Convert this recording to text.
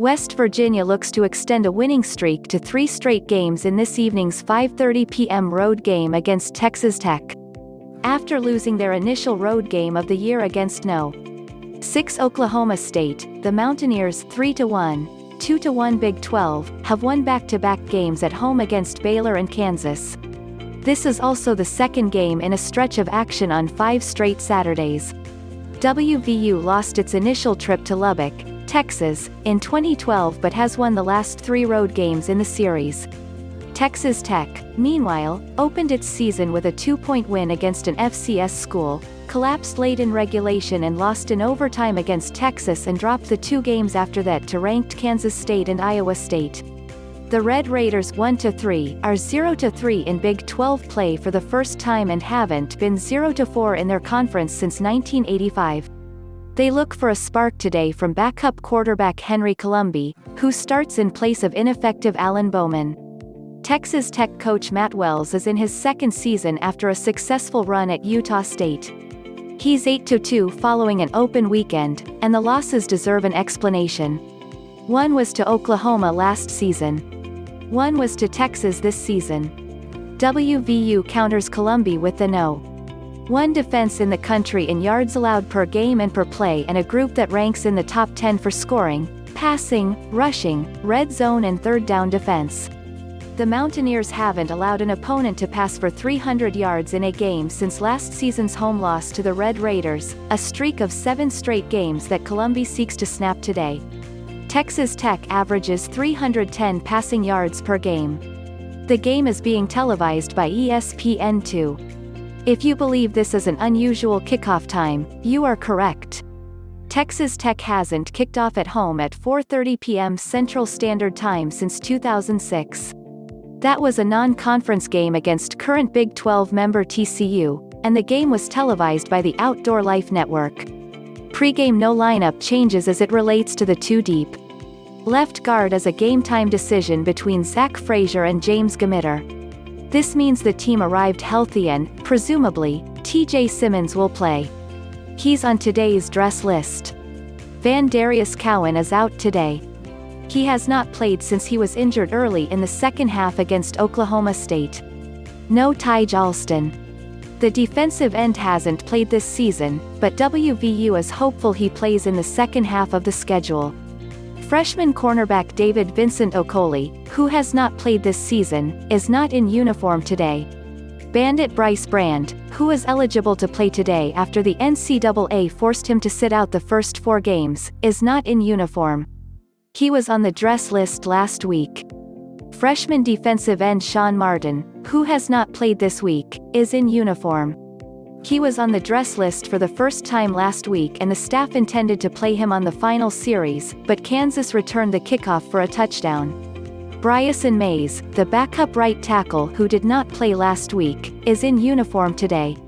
West Virginia looks to extend a winning streak to 3 straight games in this evening's 5:30 p.m. road game against Texas Tech. After losing their initial road game of the year against No. 6 Oklahoma State, the Mountaineers 3-1, 2-1 Big 12, have won back-to-back games at home against Baylor and Kansas. This is also the second game in a stretch of action on 5 straight Saturdays. WVU lost its initial trip to Lubbock, Texas, in 2012 but has won the last 3 road games in the series. Texas Tech, meanwhile, opened its season with a 2-point win against an FCS school, collapsed late in regulation and lost in overtime against Texas and dropped the 2 games after that to ranked Kansas State and Iowa State. The Red Raiders 1-3 are 0-3 in Big 12 play for the first time and haven't been 0-4 in their conference since 1985. They look for a spark today from backup quarterback Henry Colombi, who starts in place of ineffective Alan Bowman. Texas Tech coach Matt Wells is in his second season after a successful run at Utah State. He's 8-2 following an open weekend, and the losses deserve an explanation. One was to Oklahoma last season. One was to Texas this season. WVU counters Colombi with the No. 1 defense in the country in yards allowed per game and per play, and a group that ranks in the top 10 for scoring, passing, rushing, red zone and third down defense. The Mountaineers haven't allowed an opponent to pass for 300 yards in a game since last season's home loss to the Red Raiders, a streak of 7 straight games that Colombi seeks to snap today. Texas Tech averages 310 passing yards per game. The game is being televised by ESPN2. If you believe this is an unusual kickoff time, you are correct. Texas Tech hasn't kicked off at home at 4:30 p.m. Central Standard Time since 2006. That was a non-conference game against current Big 12 member TCU, and the game was televised by the Outdoor Life Network. Pregame No lineup changes as it relates to the 2 deep. Left guard is a game-time decision between Zach Frazier and James Gmiter. This means the team arrived healthy and, presumably, TJ Simmons will play. He's on today's dress list. VanDarius Cowan is out today. He has not played since he was injured early in the second half against Oklahoma State. No Taijh Alston. The defensive end hasn't played this season, but WVU is hopeful he plays in the second half of the schedule. Freshman cornerback David Vincent-Okoli, who has not played this season, is not in uniform today. Bandit Bryce Brand, who is eligible to play today after the NCAA forced him to sit out the first 4 games, is not in uniform. He was on the dress list last week. Freshman defensive end Sean Martin, who has not played this week, is in uniform. He was on the dress list for the first time last week and the staff intended to play him on the final series, but Kansas returned the kickoff for a touchdown. Briason Mays, the backup right tackle who did not play last week, is in uniform today.